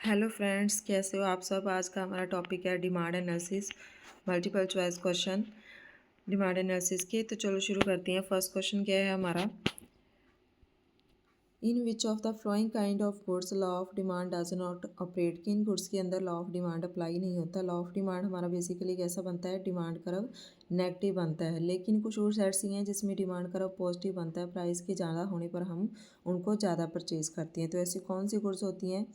Hello friends, कैसे हो आप सब। आज का हमारा टॉपिक है demand analysis, multiple choice question demand analysis के। तो चलो शुरू करते हैं। फर्स्ट क्वेश्चन क्या है हमारा, in which of the following kind of goods law of demand does not operate. किन गुड्स के अंदर लॉ ऑफ डिमांड अप्लाई नहीं होता। लॉ ऑफ डिमांड हमारा बेसिकली कैसा बनता है, डिमांड कर्व नेगेटिव बनता है, लेकिन कुछ और सेट्स ही हैं जिसमें डिमांड कर्व पॉजिटिव बनता है। प्राइस के ज़्यादा होने पर हम उनको ज़्यादा परचेज़ करते हैं। तो ऐसी कौन सी गुड्स होती हैं,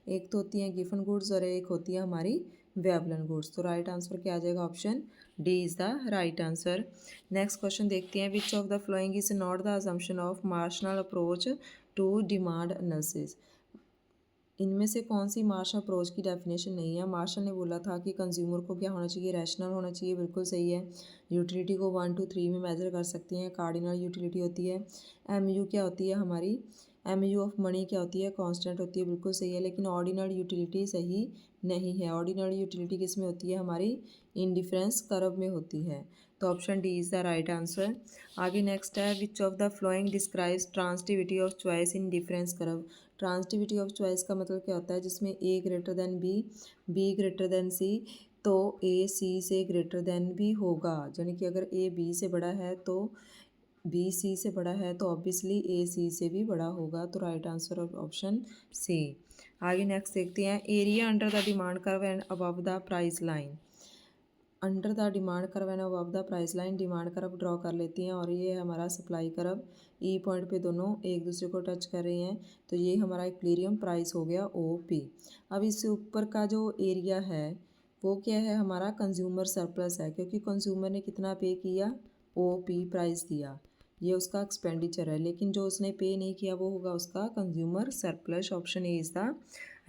एक तो होती हैं गिवन गुड्स और एक होती है हमारी वेबलन गुड्स। तो राइट आंसर क्या आ जाएगा, option D is the right answer. Next question देखते हैं, which of the following is not the assumption of Marshallian approach to demand analysis. इनमें से कौन सी मार्शल अप्रोच की डेफिनेशन नहीं है। मार्शल ने बोला था कि कंज्यूमर को क्या होना चाहिए, रैशनल होना चाहिए, बिल्कुल सही है। यूटिलिटी को 1 to 3 में मेजर कर सकते हैं, कार्डिनल यूटिलिटी होती है। एमयू क्या होती है हमारी, एमयू ऑफ मनी क्या होती है, कांस्टेंट होती है, बिल्कुल सही है। लेकिन ऑर्डिनल यूटिलिटी सही नहीं है। ऑर्डिनल यूटिलिटी किस में होती है, हमारी इंडिफरेंस कर्व में होती है। तो option D is the right answer. आगे नेक्स्ट है, which of the following describes transitivity of choice in difference curve. Transitivity of choice का मतलब क्या होता है, जिसमें A greater than B greater than C, तो ए सी से ग्रेटर देन भी होगा। यानी कि अगर ए बी से बड़ा है तो बी सी से बड़ा है, तो ऑब्वियसली ए सी से भी बड़ा होगा। तो right answer of option C. आगे नेक्स्ट देखते हैं, area under the demand curve and above the price line. Under the demand curve and above the price line, demand curve draw कर लेती हैं और ये हमारा सप्लाई कर्व ई पॉइंट पे दोनों एक दूसरे को टच कर रही हैं। तो ये हमारा इक्विलिब्रियम प्राइस हो गया ओ पी। अब इससे ऊपर का जो एरिया है वो क्या है, हमारा कंज्यूमर सरप्लस है, क्योंकि कंज्यूमर ने कितना पे किया, ओ पी प्राइस दिया, ये उसका एक्सपेंडिचर है। लेकिन जो उसने पे नहीं किया वो होगा उसका consumer surplus. Option A is the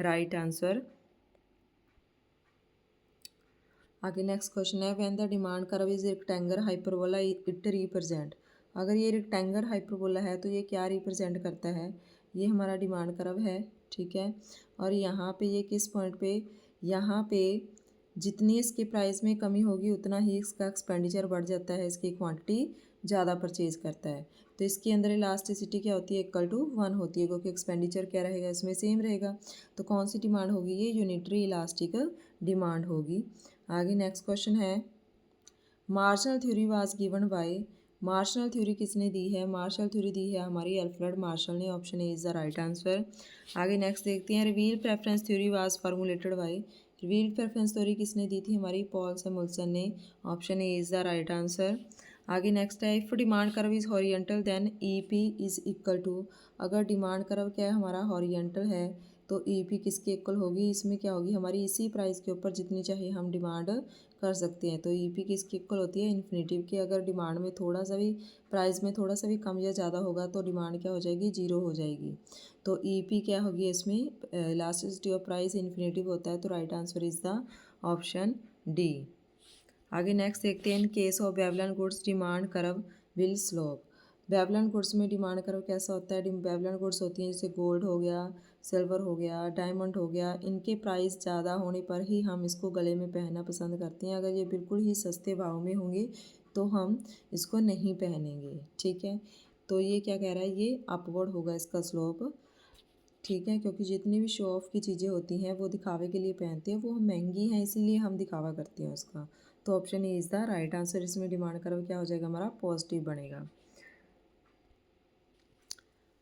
right answer. आगे नेक्स्ट क्वेश्चन है, when the demand curve is rectangle hyperbola it represent. अगर ये रेक्टेंगल हाइपरबोला है तो ये क्या रिप्रेजेंट करता है, ये हमारा डिमांड कर्व है, ठीक है। और यहाँ पे ये किस पॉइंट पे, यहाँ पे जितनी इसके प्राइस में कमी होगी उतना ही इसका एक्सपेंडिचर बढ़ जाता है, इसकी क्वांटिटी ज़्यादा परचेज करता है। तो इसके अंदर इलास्टिसिटी क्या होती है, इक्वल टू 1 होती है, क्योंकि एक्सपेंडिचर क्या रहेगा, इसमें सेम रहेगा। तो कौन सी डिमांड होगी, ये यूनिटरी इलास्टिक डिमांड होगी। आगे नेक्स्ट क्वेश्चन है, Marshall theory was given by. Marshall theory किसने दी है, मार्शल थ्योरी दी है हमारी अल्फ्रेड मार्शल ने। Option A is the right answer. आगे नेक्स्ट देखते हैं, reveal preference theory was formulated by. Reveal preference theory किसने दी थी, हमारी पॉल सैमुअल्सन ने। Option A is the right answer. आगे नेक्स्ट है, if demand curve is horizontal then E P is equal to. अगर डिमांड कर्व क्या है हमारा हॉरिजेंटल है तो ई पी किसके इक्वल होगी, इसमें क्या होगी, हमारी इसी प्राइस के ऊपर जितनी चाहिए हम डिमांड कर सकते हैं। तो ई पी किसकी इक्वल होती है, इन्फिनेटिव की। अगर डिमांड में थोड़ा सा भी, प्राइस में थोड़ा सा भी कम या ज़्यादा होगा तो डिमांड क्या हो जाएगी, जीरो हो जाएगी। तो ई पी क्या होगी इसमें, इलास्टिसिटी ऑफ प्राइस इन्फिनेटिव होता है। तो right answer is the option D. आगे नेक्स्ट देखते हैं, in case of Veblen goods demand curve will slope. Veblen goods में डिमांड कर्व कैसा होता है, बेवलन गुड्स होती हैं जैसे गोल्ड हो गया, सिल्वर हो गया, डायमंड हो गया, इनके प्राइस ज़्यादा होने पर ही हम इसको गले में पहनना पसंद करते हैं। अगर ये बिल्कुल ही सस्ते भाव में होंगे तो हम इसको नहीं पहनेंगे, ठीक है। तो ये क्या कह रहा है, ये अपवर्ड होगा इसका स्लोप, ठीक है, क्योंकि जितनी भी शो ऑफ की चीज़ें होती हैं वो दिखावे के लिए पहनते हैं, वो महंगी हैं इसीलिए हम दिखावा करते हैं उसका। तो option A is the right answer. इसमें डिमांड कर्व क्या हो जाएगा हमारा, पॉजिटिव बनेगा।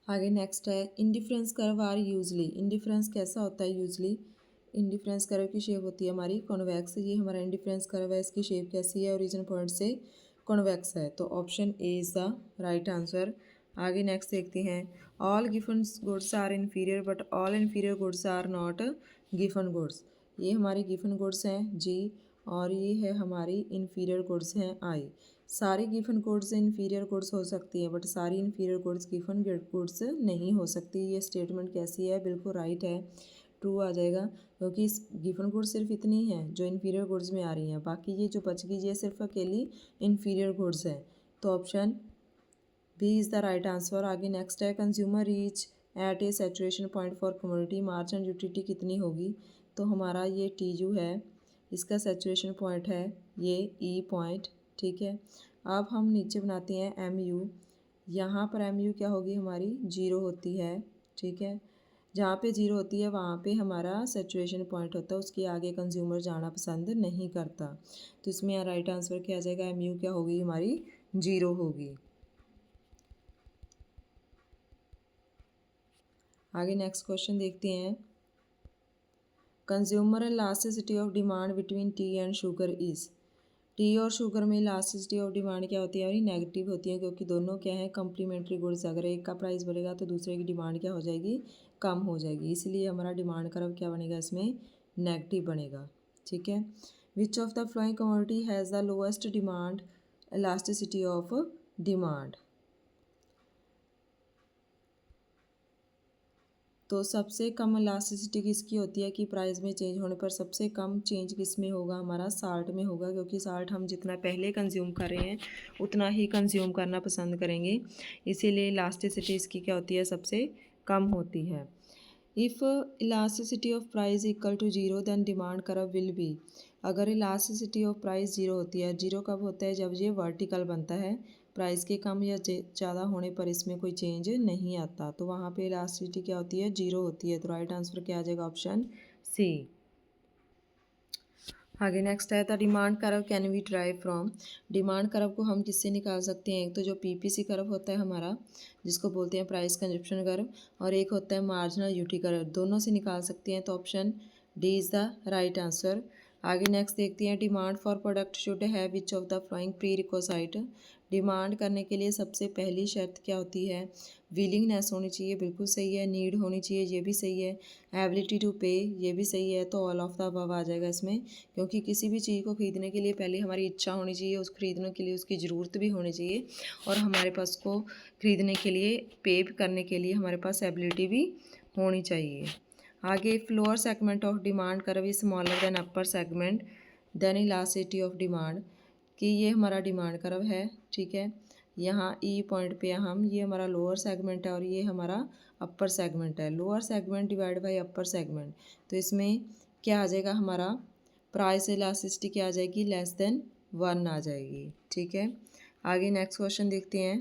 आगे नेक्स्ट है, indifference curve are usually. Indifference कैसा होता है यूजली, इंडिफरेंस कर्व की शेप होती है हमारी कॉन्वेक्स। ये हमारा इंडिफरेंस कर्व है, इसकी शेप कैसी है, ओरिजिन पॉइंट से कॉन्वेक्स है। तो option A is the right answer. आगे नेक्स्ट देखते हैं, all given goods are inferior but all inferior goods are not given goods. ये हमारी गिवन गुड्स हैं जी, और ये है हमारी इन्फीरियर गुड्स हैं आई। सारी गिवन गुड्स इन्फीरियर गुड्स हो सकती है बट सारी इन्फीरियर गुड्स गिवन गुड्स नहीं हो सकती। ये स्टेटमेंट कैसी है, बिल्कुल राइट है, ट्रू आ जाएगा, क्योंकि इस गिवन गुड्स सिर्फ इतनी हैं जो इन्फीरियर गुड्स में आ रही हैं, बाकी ये जो बच गई ये सिर्फ अकेली इन्फीरियर गुड्स है। तो option B is the right answer. आगे नेक्स्ट है, consumer reach at a saturation point for commodity, margin utility कितनी होगी। तो हमारा ये टी यू है, इसका सेचुरेशन पॉइंट है ये ई पॉइंट, ठीक है। अब हम नीचे बनाते हैं एम यू, यहाँ पर एम यू क्या होगी हमारी, जीरो होती है, ठीक है। जहाँ पे जीरो होती है वहाँ पे हमारा सैचुरेशन पॉइंट होता है, उसके आगे कंज्यूमर जाना पसंद नहीं करता। तो इसमें राइट आंसर क्या आ जाएगा, एम यू क्या होगी हमारी, जीरो होगी। आगे नेक्स्ट क्वेश्चन देखते हैं। Consumer elasticity of demand between T and sugar is. T और शुगर में इलास्टिसिटी ऑफ डिमांड क्या होती है, और नेगेटिव होती है, क्योंकि दोनों क्या है, कम्प्लीमेंट्री गुड्स। अगर एक का प्राइस बढ़ेगा तो दूसरे की डिमांड क्या हो जाएगी, कम हो जाएगी, इसलिए हमारा डिमांड कर्व क्या बनेगा, इसमें नेगेटिव बनेगा। ठीक है। Which of the flowing commodity has the lowest demand elasticity of demand. तो सबसे कम इलास्टिसिटी किसकी होती है कि प्राइस में चेंज होने पर सबसे कम चेंज किस में होगा, हमारा साल्ट में होगा, क्योंकि साल्ट हम जितना पहले कंज्यूम कर रहे हैं उतना ही कंज्यूम करना पसंद करेंगे, इसीलिए इलास्टिसिटी इसकी क्या होती है, सबसे कम होती है। If elasticity of price equal to zero then demand curve will be. अगर इलास्टिसिटी ऑफ प्राइस जीरो होती है, जीरो कब होता है, जब ये वर्टिकल बनता है, प्राइस के कम या ज़्यादा होने पर इसमें कोई चेंज नहीं आता, तो वहाँ पे इलास्टिसिटी क्या होती है, जीरो होती है। तो राइट आंसर क्या आ जाएगा, ऑप्शन सी। आगे नेक्स्ट है, the demand curve can we drive from. Demand curve को हम किससे निकाल सकते हैं, एक तो जो पीपीसी कर्व होता है हमारा, जिसको बोलते हैं प्राइस कंजप्शन कर्व, और एक होता है मार्जिनल यूटी कर्व, दोनों से निकाल सकते हैं, तो option D is the right answer. आगे नेक्स्ट देखते हैं, demand for product should have which of the flowing pre requisite. Demand करने के लिए सबसे पहली शर्त क्या होती है, विलिंगनेस होनी चाहिए, बिल्कुल सही है। नीड होनी चाहिए, ये भी सही है। एबिलिटी टू पे, ये भी सही है। तो ऑल ऑफ द अबव आ जाएगा इसमें, क्योंकि किसी भी चीज़ को ख़रीदने के लिए पहले हमारी इच्छा होनी चाहिए, उस खरीदने के लिए उसकी ज़रूरत भी होनी चाहिए, और हमारे पास को ख़रीदने के लिए, पे करने के लिए हमारे पास एबिलिटी भी होनी चाहिए। आगे, floor segment of demand curve is smaller than upper segment then elasticity of demand, कि ये हमारा डिमांड कर्व है। ठीक है, यहाँ ई पॉइंट पे हम, ये हमारा लोअर सेगमेंट है और ये हमारा अपर सेगमेंट है। Lower segment divide by upper segment, तो इसमें क्या आ जाएगा, हमारा प्राइस इलास्टिसिटी क्या आ जाएगी, लेस देन 1 आ जाएगी। ठीक है। आगे नेक्स्ट क्वेश्चन देखते हैं।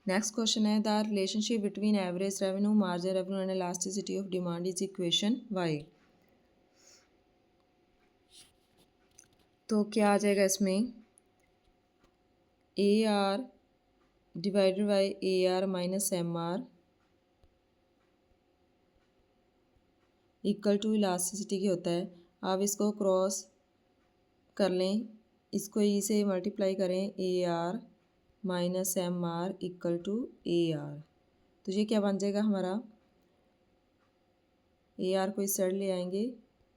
नेक्स्ट क्वेश्चन है, the relationship between average revenue, margin revenue and elasticity of demand is equation Y. तो क्या आ जाएगा इसमें, A R divided by A R minus M R equal to elasticity की होता है। आप इसको क्रॉस कर लें, इसको ई से मल्टीप्लाई करें, A R minus M R equal to A R, तो ये क्या बन जाएगा हमारा, ए आर को इस साइड ले आएंगे,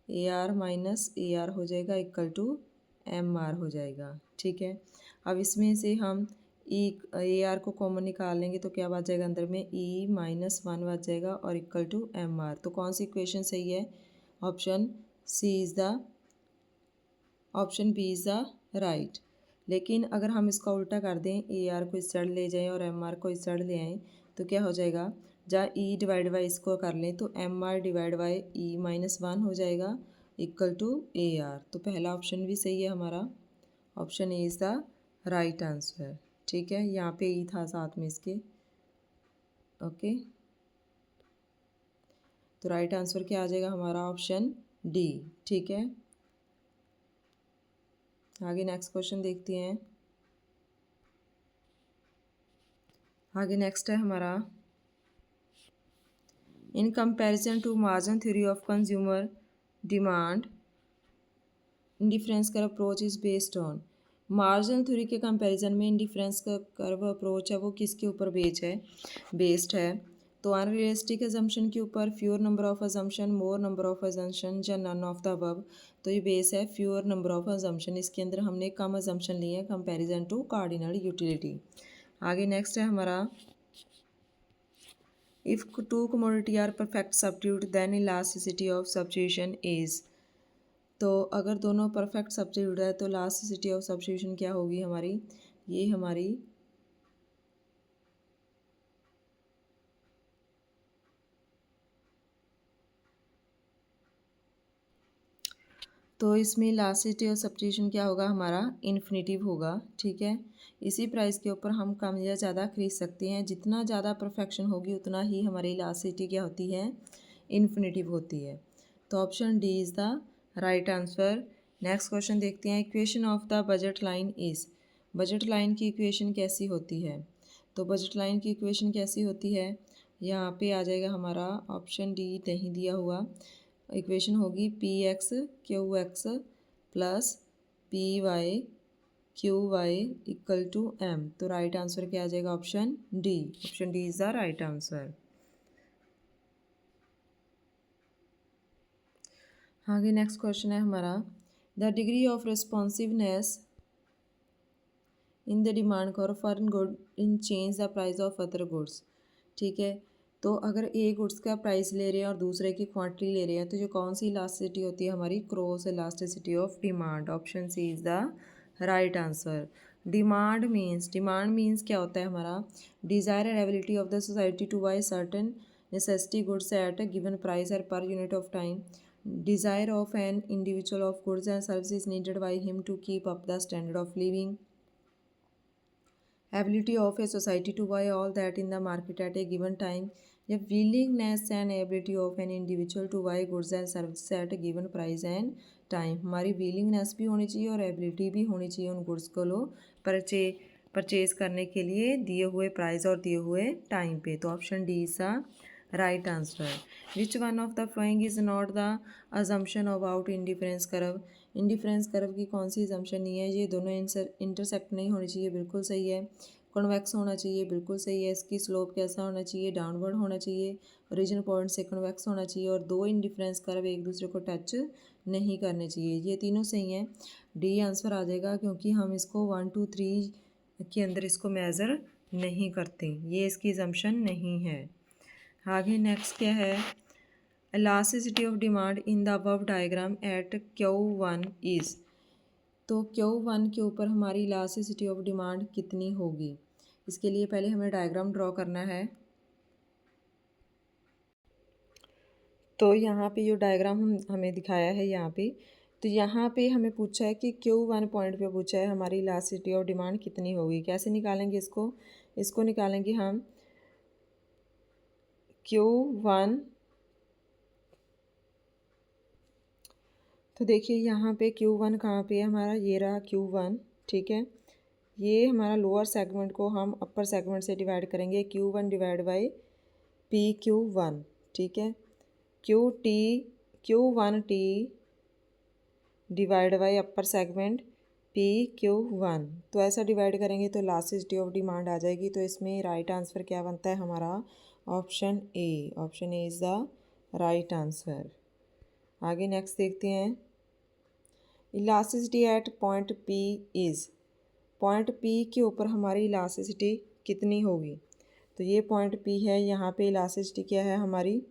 ए आर माइनस ए आर हो जाएगा इक्वल टू एम आर हो जाएगा। ठीक है। अब इसमें से हम ई ए आर को कॉमन निकाल लेंगे, तो क्या बच जाएगा अंदर में, ई माइनस 1 बच जाएगा और इक्वल टू एम आर। तो कौन सी इक्वेशन सही है, option C is the, option B is the right. लेकिन अगर हम इसका उल्टा कर दें, ए आर को इस साइड ले जाएं और एम आर को इस साइड ले आएँ, तो क्या हो जाएगा, जहाँ ई डिवाइड बाई इसको कर लें तो M R divide by E minus 1 हो जाएगा इक्वल टू ए आर। तो पहला ऑप्शन भी सही है हमारा, option A is the right answer. ठीक है, यहाँ पे ई था साथ में इसके। ओके, तो राइट आंसर क्या आ जाएगा हमारा, ऑप्शन डी। ठीक है। आगे नेक्स्ट क्वेश्चन देखते हैं। आगे नेक्स्ट है हमारा, in comparison to margin theory of consumer demand indifference curve approach is based on. Margin theory के कंपैरिजन में इंडिफरेंस का कर्व अप्रोच है वो किसके ऊपर बेस्ड है, तो अनरियलिस्टिक अजम्पशन के ऊपर, fewer number of assumption, more number of assumption, या नन ऑफ द अबव। तो ये बेस है फ्यूअर नंबर ऑफ अजम्पशन, इसके अंदर हमने कम अजम्पशन लिए हैं कंपैरिजन टू कार्डिनल यूटिलिटी। आगे नेक्स्ट है हमारा, if two commodity are perfect substitute then elasticity of substitution is. तो अगर दोनों परफेक्ट सब्स्टिट्यूट है तो इलास्टिसिटी ऑफ सब्स्टिट्यूशन क्या होगी हमारी, ये हमारी तो इसमें इलास्टिसिटी और सब्स्टिट्यूशन क्या होगा हमारा इन्फिनिटिव होगा, ठीक है। इसी प्राइस के ऊपर हम कम या ज़्यादा खरीद सकते हैं। जितना ज़्यादा परफेक्शन होगी उतना ही हमारी इलास्टिसिटी क्या होती है, इन्फिनिटिव होती है। तो option D is the right answer. Next question देखते हैं। Equation of the budget line is, budget line की इक्वेशन कैसी होती है। तो बजट लाइन की इक्वेशन कैसी होती है, यहाँ पे आ जाएगा हमारा ऑप्शन डी नहीं दिया हुआ। इक्वेशन होगी P X Q X plus P Y Q Y equal to M. तो राइट आंसर क्या आ जाएगा, option D. Option D is the right answer. आगे नेक्स्ट क्वेश्चन है हमारा, the degree of responsiveness in the demand curve for good in change the price of other goods, ठीक है। तो अगर एक गुड्स का प्राइस ले रहे हैं और दूसरे की क्वांटिटी ले रहे हैं, तो जो कौन सी इलास्टिसिटी होती है हमारी, cross elasticity of demand. Option C is the right answer. Demand means क्या होता है हमारा, desire and ability of the society to buy certain necessity goods at given price और per unit of time. Desire of an individual of goods and services needed by him to keep up the standard of living. Ability of a society to buy all that in the market at a given time, या willingness and ability of an individual to buy goods and services at a given price and time। हमारी willingness भी होनी चाहिए और ability भी होनी चाहिए उन गुड्स को लो परचेज करने के लिए दिए हुए प्राइस और दिए हुए टाइम पे। तो option D is the right answer. Which one of the following is not the assumption about indifference curve. Indifference curve की कौन सी अजम्पशन नहीं है, ये दोनों इंटरसेक्ट नहीं होनी चाहिए, बिल्कुल सही है। कॉन्वेक्स होना चाहिए, बिल्कुल सही है। इसकी स्लोप कैसा होना चाहिए, डाउनवर्ड होना चाहिए। ओरिजिन पॉइंट से कॉन्वेक्स होना चाहिए और दो इंडिफरेंस कर्व एक दूसरे को टच नहीं करने चाहिए। ये तीनों सही हैं, डी आंसर आ जाएगा, क्योंकि हम इसको 1 2 3 के अंदर इसको मेज़र नहीं करते, ये इसकी अजम्पशन नहीं है। आगे नेक्स्ट क्या है, elasticity of demand in the above diagram eight Q1 is. तो Q1 के ऊपर हमारी इलास्टिसिटी ऑफ डिमांड कितनी होगी, इसके लिए पहले हमें डायग्राम ड्रॉ करना है। तो यहाँ पे जो डायग्राम हमें दिखाया है यहाँ पे, तो यहाँ पे हमें पूछा है कि Q1 पॉइंट पे पूछा है हमारी इलास्टिसिटी ऑफ डिमांड कितनी होगी। कैसे निकालेंगे इसको निकालेंगे हम Q1। तो देखिए यहाँ पे Q1 कहाँ पे है हमारा, ये रहा Q1, ठीक है। ये हमारा लोअर सेगमेंट को हम अपर सेगमेंट से डिवाइड करेंगे, Q1 डिवाइड बाई PQ1, ठीक है। Q1T divide by upper segment PQ1, तो ऐसा डिवाइड करेंगे तो इलास्टिसिटी ऑफ डिमांड आ जाएगी। तो इसमें राइट आंसर क्या बनता है हमारा, option A. Option A is the right answer. आगे नेक्स्ट देखते हैं, elasticity at point P is. Point P के ऊपर हमारी इलास्टिसिटी कितनी होगी, तो ये पॉइंट पी है, यहाँ पे इलास्टिसिटी क्या है हमारी,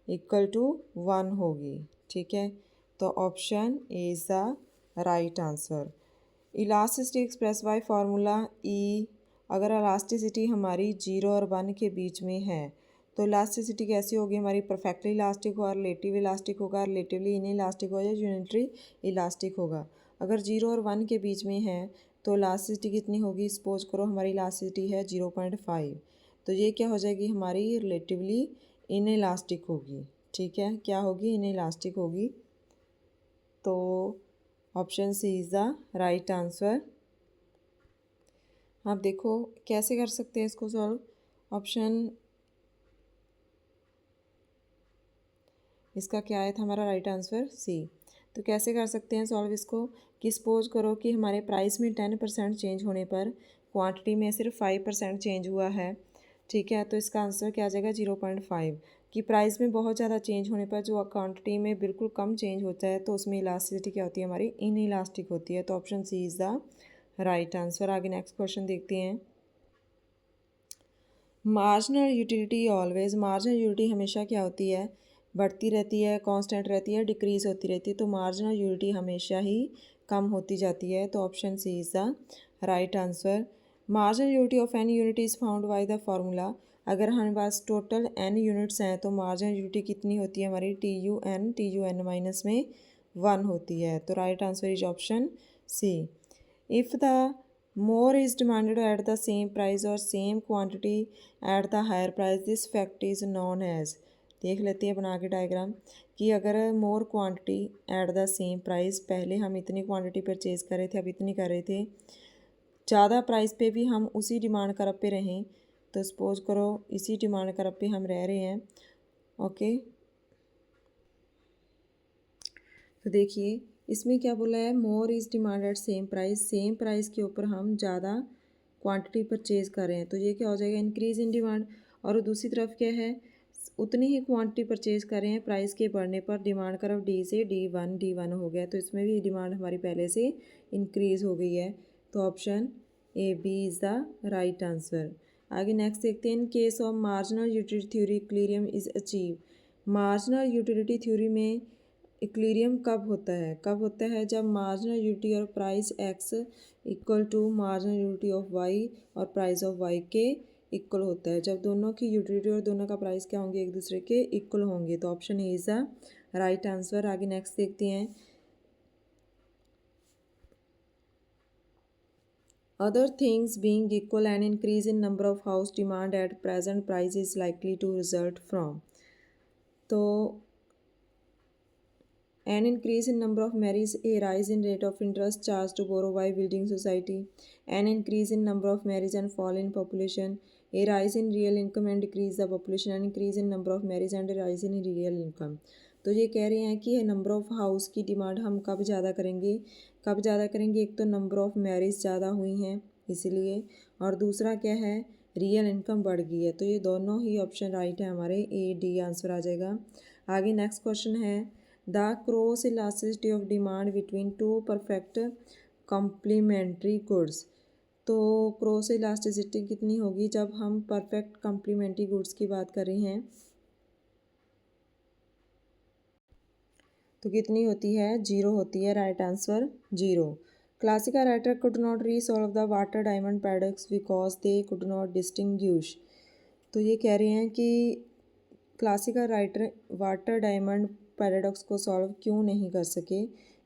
इक्वल टू 1 होगी, ठीक है। तो option A is the right answer. Elasticity express by formula E. अगर इलास्टिसिटी हमारी 0 और 1 के बीच में है तो इलास्टिसिटी कैसी होगी हमारी, परफेक्टली इलास्टिक होगा, रिलेटिव इलास्टिक होगा, रिलेटिवली इन इलास्टिक होगा या यूनिटरी इलास्टिक होगा। अगर 0 और 1 के बीच में है तो इलास्टिसिटी कितनी होगी, सपोज करो हमारी इलास्टिसिटी है 0.5, तो ये क्या हो जाएगी हमारी, रिलेटिवली इन इलास्टिक होगी, ठीक है। क्या होगी, इन इलास्टिक होगी। तो option C is the right answer. आप देखो कैसे कर सकते हैं इसको सॉल्व। ऑप्शन इसका क्या आया था हमारा राइट आंसर, सी। तो कैसे कर सकते हैं सॉल्व इसको, कि सपोज करो कि हमारे प्राइस में 10% चेंज होने पर क्वांटिटी में सिर्फ 5% चेंज हुआ है, ठीक है। तो इसका आंसर क्या आ जाएगा, 0.5। कि प्राइस में बहुत ज़्यादा चेंज होने पर जो क्वांटिटी में बिल्कुल कम चेंज होता है तो उसमें इलास्टिसिटी क्या होती है हमारी, इन इलास्टिक होती है। तो option C is the right answer. आगे नेक्स्ट क्वेश्चन देखते हैं, marginal utility always. Marginal utility हमेशा क्या होती है, बढ़ती रहती है, कांस्टेंट रहती है, डिक्रीज़ होती रहती है। तो मार्जिनल यूटिलिटी हमेशा ही कम होती जाती है। तो option C is the right answer. Marginal utility of an unit is found by the formula. अगर हमारे पास टोटल n यूनिट्स हैं तो मार्जिनल यूटिलिटी कितनी होती है हमारी, TUN माइनस में 1 होती है। तो right answer is option C. If the more is demanded at the same price और same quantity at the higher price, this fact is known as. देख लेते हैं बना के डायग्राम कि अगर more quantity at the same price, पहले हम इतनी क्वांटिटी परचेज़ कर रहे थे, अब इतनी कर रहे थे, ज़्यादा प्राइस पे भी हम उसी डिमांड करब पे रहें, तो सपोज करो इसी डिमांड करब पे हम रह रहे हैं, ओके। तो देखिए इसमें क्या बोला है, मोर is demand eight same price, same price के ऊपर हम ज़्यादा क्वांटिटी परचेज़ कर रहे हैं, तो ये क्या हो जाएगा, इंक्रीज़ इन डिमांड। और दूसरी तरफ क्या है, उतनी ही क्वांटिटी परचेज़ कर रहे हैं, प्राइस के बढ़ने पर डिमांड करव डी से D1 हो गया, तो इसमें भी डिमांड हमारी पहले से इंक्रीज़ हो गई है। तो option A B is the right answer. आगे नेक्स्ट देखते हैं, in case of marginal utility theory equilibrium is achieve. Marginal utility theory में इक्विलिब्रियम कब होता है, कब होता है, जब मार्जिनल यूटिलिटी और price X equal to marginal utility of Y और प्राइस ऑफ वाई के इक्वल होता है, जब दोनों की यूटिलिटी और दोनों का प्राइस क्या होंगे, एक दूसरे के इक्वल होंगे। तो option A is the right answer. आगे नेक्स्ट देखते हैं, other things being equal an increase in number of house demand at present price is likely to result from. तो an increase in number of marriages, a rise in rate of interest charged to borrow by building society, an increase in number of marriages and fall in population, a rise in real income and decrease the population, an increase in number of marriages and a rise in real income। तो ये कह रहे हैं कि number of house की demand हम कब ज़्यादा करेंगे, कब ज़्यादा करेंगे, एक तो नंबर ऑफ़ मैरिज ज़्यादा हुई हैं इसलिए, और दूसरा क्या है, रियल इनकम बढ़ गई है। तो ये दोनों ही ऑप्शन राइट है हमारे, ए डी आंसर आ जाएगा। आगे नेक्स्ट क्वेश्चन है, the cross elasticity of demand between two perfect complementary goods. तो क्रॉस इलास्टिसिटी कितनी होगी जब हम परफेक्ट कॉम्प्लीमेंट्री गुड्स की बात कर रहे हैं, तो कितनी होती है, 0 होती है। Right answer 0। Classical writer could not resolve the water diamond paradox because they could not distinguish. तो ये कह रहे हैं कि classical writer water diamond paradox को सॉल्व क्यों नहीं कर सके,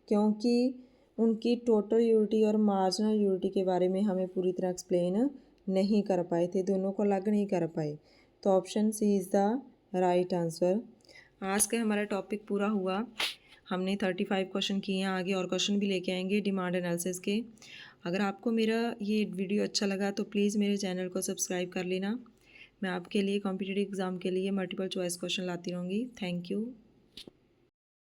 क्योंकि उनकी टोटल यूनिटी और मार्जिनल यूनिटी के बारे में हमें पूरी तरह एक्सप्लेन नहीं कर पाए थे, दोनों को अलग नहीं कर पाए। तो option C is the right answer. आज का हमारा टॉपिक पूरा हुआ, हमने 35 क्वेश्चन किए हैं, आगे और क्वेश्चन भी लेके आएंगे डिमांड एनालिसिस के। अगर आपको मेरा ये वीडियो अच्छा लगा तो प्लीज़ मेरे चैनल को सब्सक्राइब कर लेना। मैं आपके लिए कॉम्पिटिटिव एग्ज़ाम के लिए मल्टीपल चॉइस क्वेश्चन लाती रहूँगी। Thank you.